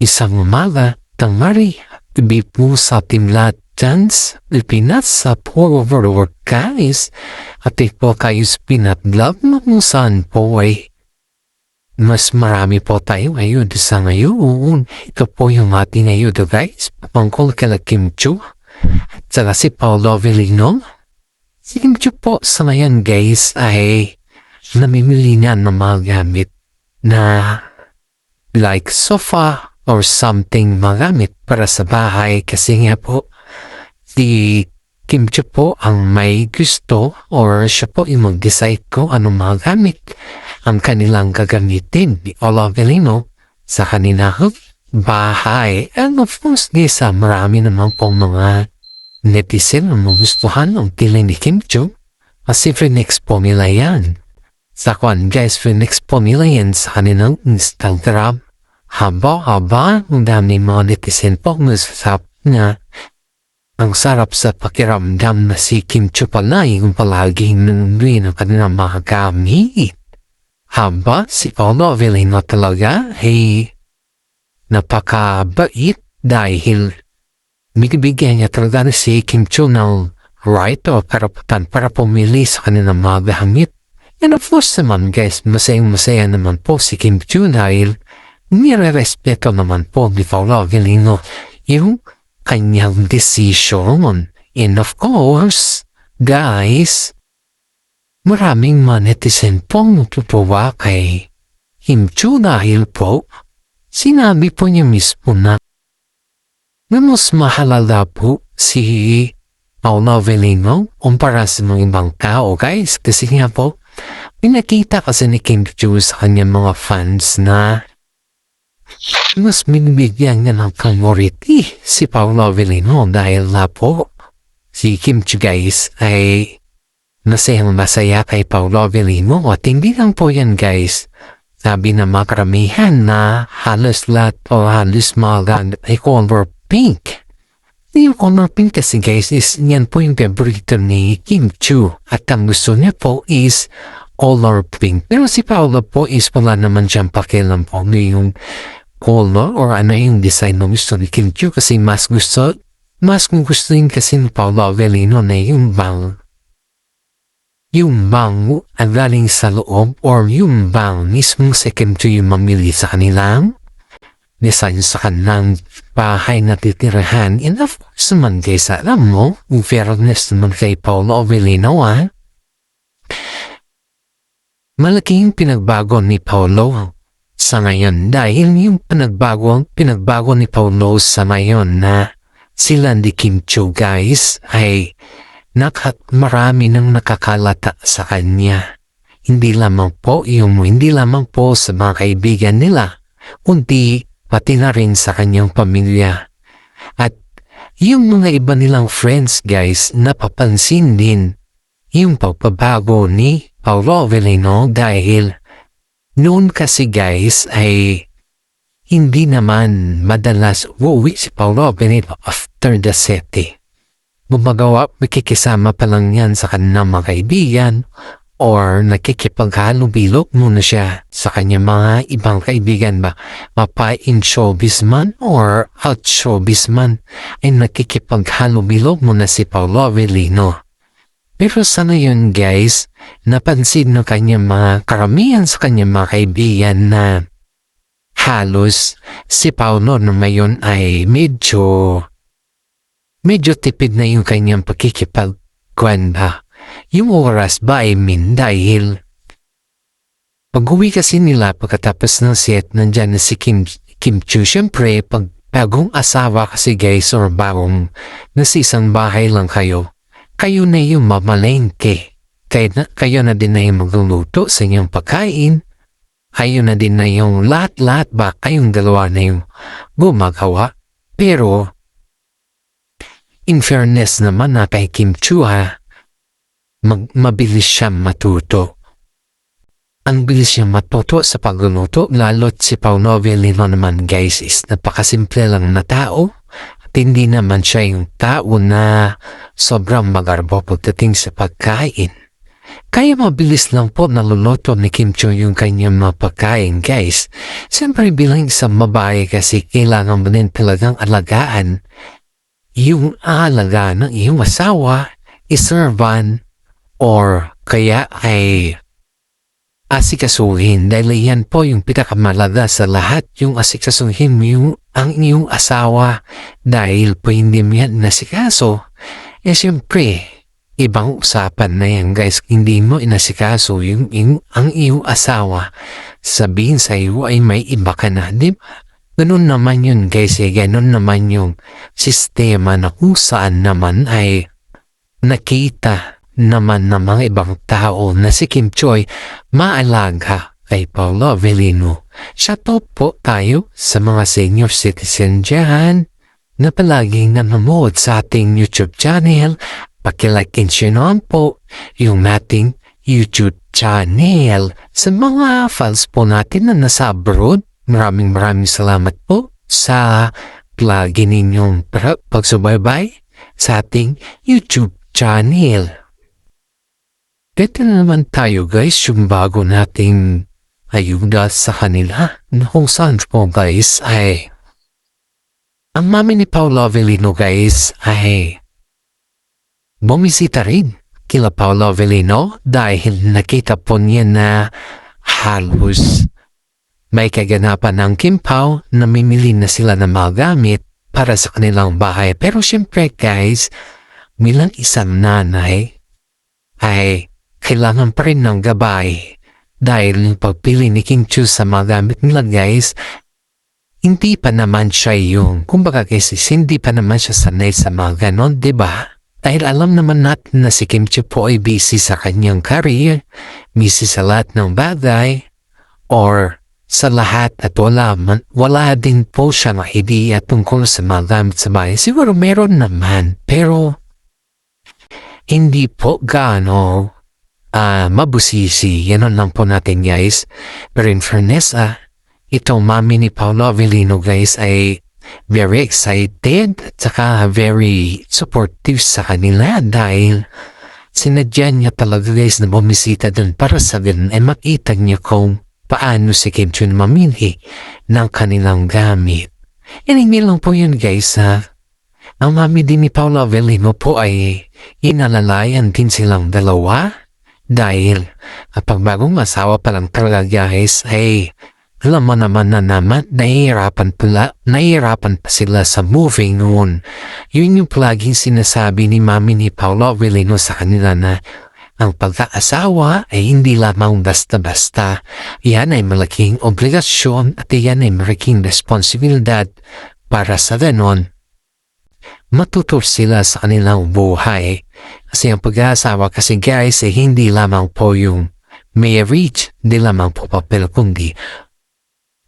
Isang umaga, tanghali, gabi po sa Timlat Dance, Pilipinas sa Overwork guys. At po kayo sa pinatlove na kung saan po ay mas marami po tayo ngayon sa ngayon. Ito po yung ating ngayon guys. Pangkol kala Kim Chu. At saka si Paolo Avellino. Si Kim Chu po sa ngayon guys ay namimili niya ng mga gamit na like sofa or something magamit para sa bahay kasi nga po si Kim Chu po ang may gusto or siya po yung mag-decide ko anong mga gamit ang kanilang gagamitin ni Paolo Avellino sa kanilang bahay. And of course sa marami naman pong mga netizen ang magustuhan ng tila ni Kim Chu kasi next po nila yan. Sa kwan guys, next po nila yan sa kanilang Instagram. Haba, ang dami mga netizen po nasasap na ang sarap sa pakiramdam na si Kim Chu pala yung palaging nangyay ng kanilang mga gamit. Haba, si Paolo Avellino talaga ay napakabait dahil bigyan niya talaga na si Kim Chu ng right o karapatan para pumili sa kanilang mga gamit. And of course naman guys, masayang-masaya naman po si Kim Chu dahil nire-respeto naman po ni Paolo Avellino yung kanyang decision. And of course, guys, maraming mga netizen pong natutuwa kay Kim Chu dahil po sinabi po niya mismo na mas mahalala po si Paolo Avellino kumpara sa mga ibang tao guys kasi nga po pinakita kasi ni Kim Chu sa kanyang mga fans na mas binibigyan niya ng priority si Paolo Avellino dahil na po si Kim Chu guys ay masaya kay Paolo Avellino at hindi lang po yan guys. Sabi na makaramihan na halos lahat o halos mga ay color pink. Yung color pink kasi guys is yan po yung favorito ni Kim Chu at ang gusto niya po is color pink. Pero si Paolo po is wala naman siyang pakialam po yung color or ano yung design na gusto ni Kim Chu kasi mas gusto rin kasi ni Paolo Avellino na yung bang ang galing sa loob or yung bang mismong si Kim Chu yung mamili sa kanilang design sa kanilang bahay na titirahan. And of course naman guys, alam mo, in fairness naman kay Paolo Avellino malaking pinagbago ni Paolo sa ngayon dahil yung pinagbago ni Paolo sa ngayon na sila ni Kim Chu guys ay marami nang nakakalata sa kanya. Hindi lamang po sa mga kaibigan nila kundi pati na rin sa kanyang pamilya. At yung mga iba nilang friends guys napapansin din yung pagbabago ni Paolo Avellino dahil noon kasi guys ay hindi naman madalas uuwi si Paolo Avellino after the city. Bumagawa, makikisama pa lang yan sa kanyang mga kaibigan or nakikipaghalubilo muna siya sa kanyang mga ibang kaibigan ba mapa-in showbiz man or out showbiz man ay nakikipaghalubilo muna si Paolo Avellino. Pero sa ngayon guys, napansin ng kanyang mga karamihan sa kanyang mga kaibigan na halos si Paolo na ngayon ay medyo tipid na yung kanyang pakikipagkuhan ba. Yung oras ba ay dahil pag-uwi kasi nila pagkatapos ng set nandyan na si Kim Chu. Siyempre pag bagong asawa kasi guys or bagong nasa isang bahay lang kayo na yung mamalengke. Kayo na din na yung magluluto sa inyong pagkain. Kayo na din na yung lahat ba kayong dalawa na yung gumagawa. Pero in fairness naman na kay Kim Chu mabilis siya matuto. Ang bilis siya matuto sa pagluluto lalo't si Paolo Avellino naman guys is napakasimple lang na tao. At hindi naman siya yung tao na sobrang magarbo pagdating sa pagkain. Kaya mabilis lang po naluluto ni Kim Chiu yung kanyang mga pagkain, guys. Siyempre bilang isang babae kasi kailangan mo din talagang alagaan yung aalagaan ng iyong asawa, iservan, or kaya ay asikasuhin dahil yan po yung pinakamalaga sa lahat, yung asikasuhin mo ang iyong asawa dahil po hindi mo yan nasikaso. Siyempre, ibang usapan na yan, guys. Hindi mo inasikaso ang iyong asawa. Sabihin sa iyo ay may iba ka na, di ba? Ganun naman yun, guys. Ganun naman yung sistema na kung saan naman ay nakita naman ng mga ibang tao na si Kim Chiu maalaga kay Paolo Avellino. Shoutout po tayo sa mga senior citizen dyan na palaging nanonood sa ating YouTube channel. Pakilike and share naman po yung nating YouTube channel. Sa mga fans po natin na nasa abroad, maraming salamat po sa lagi ninyong pagsubaybay sa ating YouTube channel. Dito na naman tayo, guys, yung bago nating ayuda sa kanila na kung saan po, guys, ay ang mami ni Paolo Avellino, guys, ay bumisita rin kila Paolo Avellino dahil nakita po niya na halos may kaganapan ng Kim Pao na mimili na sila ng mga gamit para sa kanilang bahay. Pero syempre, guys, bilang isang nanay ay kailangan pa rin ng gabay dahil yung pagpili ni Kim Chiu sa mga gamit nila, guys, hindi pa naman siya yung, kumbaga guys, hindi pa naman siya sanay sa mga ganon, diba? Dahil alam naman natin na si Kim Chiu po ay busy sa kanyang career, busy sa lahat ng bagay, or sa lahat at wala din po siya na idea tungkol sa mga gamit sa bahay. Siguro meron naman, pero hindi po gaano mabusisi. Yan lang po natin, guys. Pero in fairness, itong mami ni Paolo Avellino, guys, ay very excited at saka very supportive sa kanila dahil sinadya niya talaga, guys, na bumisita dun para sa ganun ay makita niya kung paano si Kim Chiu mamili ng kanilang gamit. And hindi lang po yun, guys, ang mami din ni Paolo Avellino po ay inalalayan din silang dalawa dahil kapag bagong asawa pa lang talaga, guys, ay alam mo naman na nahihirapan pa sila sa moving noon. Yun yung palaging sinasabi ni mami ni Paolo Avellino sa kanila na ang pagkaasawa ay hindi lamang basta-basta. Yan ay malaking obligasyon at yan ay malaking responsibilidad para sa ganon matuto sila sa kanilang buhay. Kasi ang pag-aasawa kasi, guys, ay hindi lamang po yung marriage, hindi lamang po papel, kundi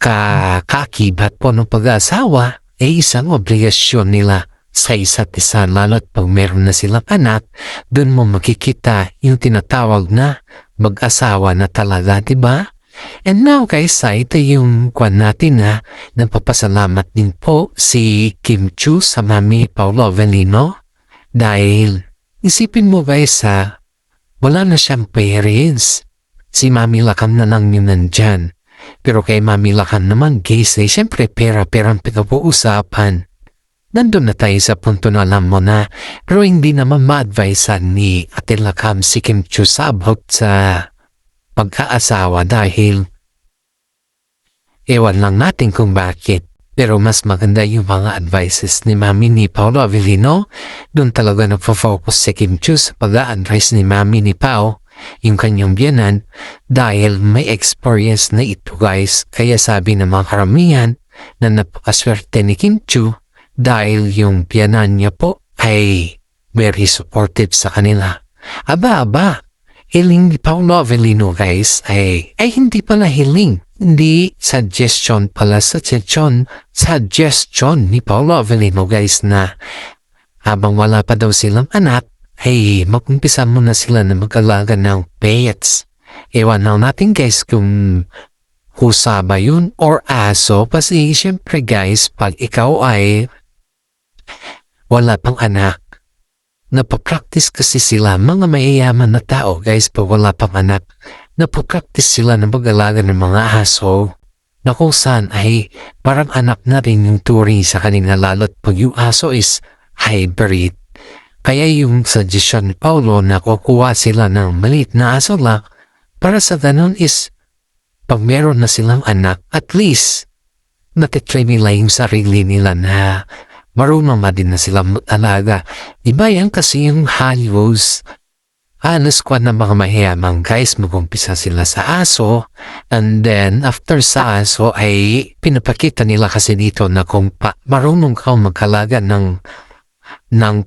kakakibat po ng pag-aasawa ay isang obligasyon nila sa isa't isa, lalo't pag meron na silang anak, doon mo makikita yung tinatawag na mag-asawa na talaga, diba? And now, guys, ito yung kwan natin na nagpapasalamat din po si Kim Chiu sa mami Paolo Avellino dahil isipin mo, guys, wala na siyang parents. Si mami Lakam na lang yun nandyan. Pero kay mami Lakam naman, guys, siyempre pera-perang pinag-uusapan. Nandun na tayo sa punto na alam mo na, pero hindi naman ma-advisean ni Ate Lakam si Kim Chiu sabot sa pagkaasawa dahil ewan lang natin kung bakit. Pero mas maganda yung mga advices ni mami ni Paolo Avellino. Doon talaga nagpo-focus si Kim Chiu sa pag-a-advise ni mami ni Pao, yung kanyang biyanan, dahil may experience na ito, guys. Kaya sabi ng mga karamihan na napakaswerte ni Kim Chiu dahil yung biyanan niya po ay very supportive sa kanila. Aba, hiling ni Paolo Avellino, guys, ay hindi pala hiling. Hindi suggestion pala, suggestion ni Paolo Avellino, guys, na habang wala pa daw silang anak, ay mag-umpisa muna sila na mag-alaga ng pets. Ewan lang natin, guys, kung husa ba yun or aso. Kasi syempre, guys, pag ikaw ay wala pang anak, napapractice kasi sila, mga mayayaman na tao guys, pa wala pang anak. Napapractice sila na mag-alaga ng mga aso na kung saan ay parang anak na rin yung turing sa kanila, lalo't pag yung aso is hybrid. Kaya yung suggestion ni Paulo na kukuha sila ng maliit na aso lang para sa ganun is pag meron na silang anak, at least natitrain nila yung sarili nila na marunong na din na sila mag-alaga. Diba yan kasi yung halos squad ng mga mahiyamang guys, mag-umpisa sila sa aso, and then after sa aso ay pinapakita nila kasi dito na kung marunong ka mag-alaga ng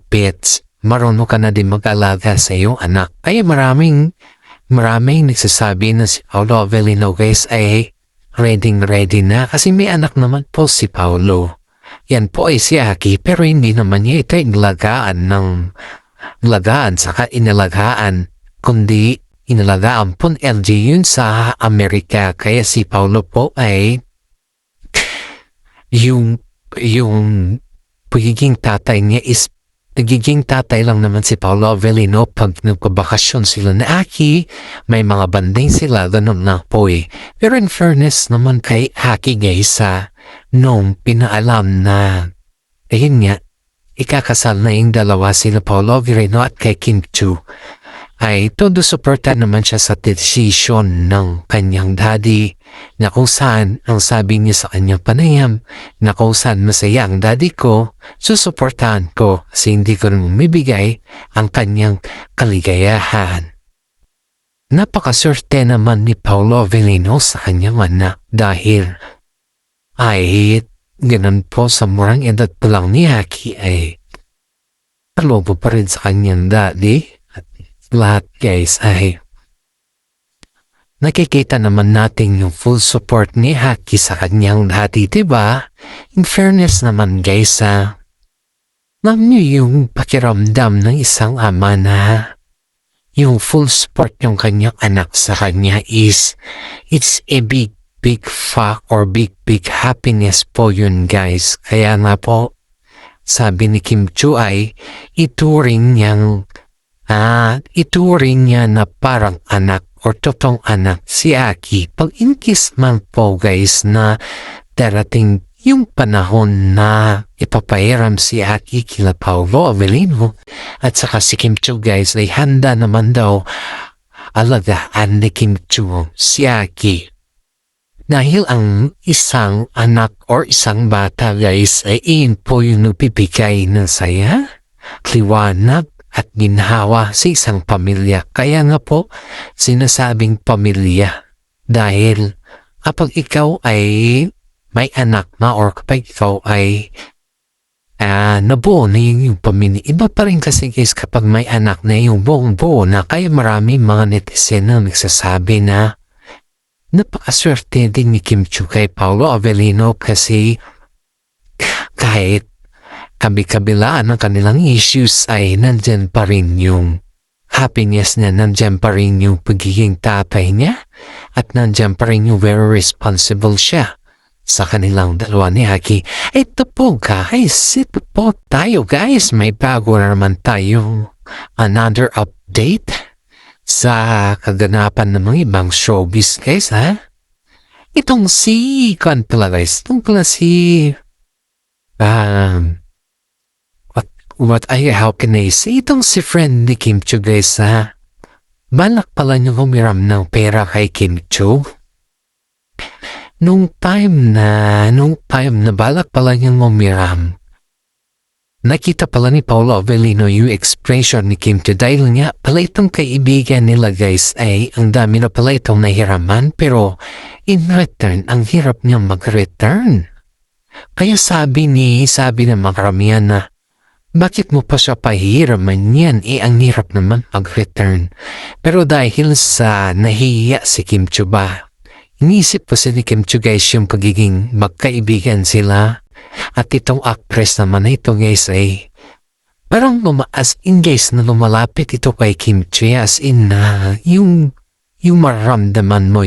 pets, marunong ka na din mag-alaga sa iyong anak. Kaya maraming nagsasabi na si Paulo Avellino guys ay ready na kasi may anak naman po si Paulo. Yan po ay si Aki, pero hindi naman niya ito saka inalagaan, kundi inalagaan po LG yun sa Amerika. Kaya si Paulo po ay yung pagiging tatay niya is nagiging tatay lang naman si Paulo Avellino pag nagpabakasyon sila na Aki, may mga banding sila, ganun na po eh. Pero in fairness naman kay Aki guys, nung pinaalam na, ayun nga, ikakasal na yung dalawa sila Paulo Avellino at kay Kim Chiu, ay todo suporta naman siya sa decision ng kanyang daddy na kung saan ang sabi niya sa kanyang panayam na kung saan masaya ang daddy ko, susuportahan ko kasi hindi ko rin umibigay ang kanyang kaligayahan. Napakaswerte naman ni Paulo Avellino sa kanyang anak dahil ay ganun po sa murang edad pa lang ni Aki ay talobo pa rin sa kanyang daddy. Lahat guys ay nakikita naman natin yung full support ni Aki sa kanyang daddy, diba? In fairness naman guys, alam niyo yung pakiramdam ng isang ama na yung full support yung kanyang anak sa kanya is it's a big fuck or big happiness po yun guys. Kaya nga po sabi ni Kim Chiu ay ituring niya na parang anak or totoong anak si Aki. Pag in case man po guys na darating yung panahon na ipapairam si Aki kila Paulo Avellino at saka si Kim Chiu guys ay handa naman daw alagaan ni Kim Chiu si Aki. Dahil ang isang anak or isang bata guys ay iyon po yung nagpipigay ng saya, liwanag, at ginhawa sa isang pamilya. Kaya nga po, sinasabing pamilya. Dahil kapag ikaw ay may anak na or kapag ikaw ay nabuo na yung pamilya. Iba pa rin kasi guys kapag may anak na yung buong-buo na. Kaya maraming mga netizen na nagsasabi na napakaswerte din ni Kim Chiu kay Paulo Avellino kasi kahit kabi-kabilaan ng kanilang issues ay nandyan pa rin yung happiness niya, nandyan pa rin yung pagiging tatay niya, at nandyan pa rin yung very responsible siya sa kanilang dalawa ni Aki. Ito po guys, ito po tayo guys, may bago na naman tayong another update sa kaganapan ng mga ibang showbiz guys Itong si how can I say? Itong si friend ni Kim Chiu guys balak pala niyo humiram ng pera kay Kim Chiu. Nung time na balak pala niyang humiram, nakita pala ni Paulo Avellino yung expression ni Kim Chiu dahil nga pala itong kaibigan nila guys ay ang dami na pala itong nahiraman pero in return, ang hirap niyang mag-return. Kaya sabi ng mga karamihan na bakit mo pa siya pahihiraman yan? Ang hirap naman mag-return. Pero dahil sa nahihiya si Kim Chiu ba, inisip po si Kim Chiu guys yung pagiging magkaibigan sila. At itong actress naman na ito guys ay parang as in guys na lumalapit ito kay Kim Chiu as in na yung mararamdaman mo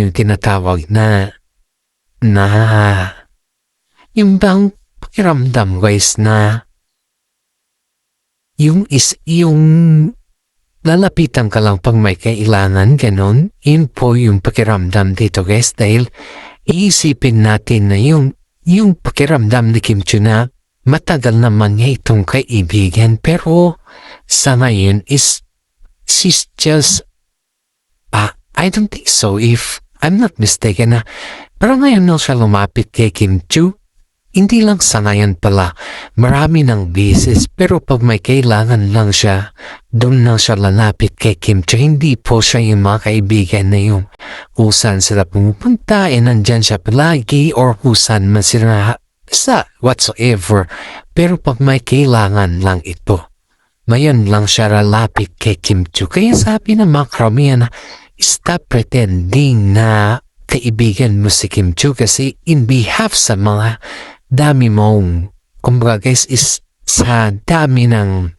yung tinatawag na yung bang pakiramdam guys na yung lalapitan ka lang pag may kailangan, ganon. Yun po yung pakiramdam dito guys, dahil iisipin natin na yung pakiramdam ni Kim Chiu na matagal naman niya itong kaibigan, pero sa ngayon is she's just I don't think so, if I'm not mistaken na pero ngayon nung siya lumapit kay Kim Chiu, hindi lang sa ngayon pala, marami ng beses, pero pag may kailangan lang siya, doon lang siya lalapit kay Kim Chiu. Hindi po siya yung mga kaibigan na yung kung saan sila pumupunta, nandyan siya palagi, or kung saan man sila sa whatsoever. Pero pag may kailangan lang ito, ngayon lang siya lalapit kay Kim Chiu. Kaya sabi ng mga karamihan na, stop pretending na kaibigan mo si Kim Chiu, kasi in behalf sa mga dami mong, kumbaga guys, is sa dami ng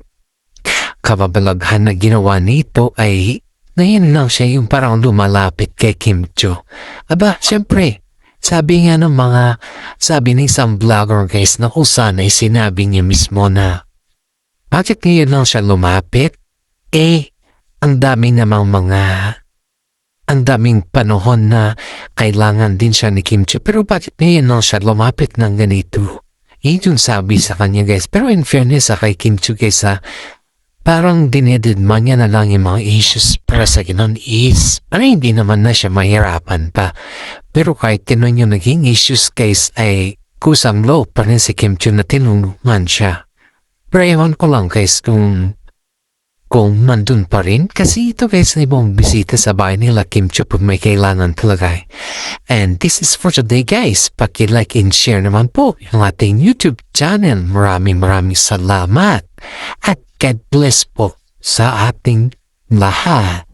kababalaghan na ginawa nito ay ngayon lang siya yung parang lumalapit kay Kim Chiu. Aba, syempre, sabi ng isang vlogger guys na kung saan ay sinabi niya mismo na bakit ngayon lang siya lumapit? Ang daming panahon na kailangan din siya ni Kim Chiu, pero bakit ngayon lang siya lumapit ng ganito? Yun sabi sa kanya guys. Pero in fairness kay Kim Chiu guys, parang dinededma niya na lang yung mga issues para sa ganun is hindi naman na siya mahirapan pa. Pero kahit ganun yung naging issues guys ay kusang low pa rin si Kim Chiu na tinulungan siya. Pero ewan ko lang guys kung nandun pa rin, kasi ito guys na ibang bisita sa bahay nila Kim Chiu pag may kailangan talaga. And this is for today guys. Paki-like and share naman po yung ating YouTube channel. Maraming salamat at God bless po sa ating lahat.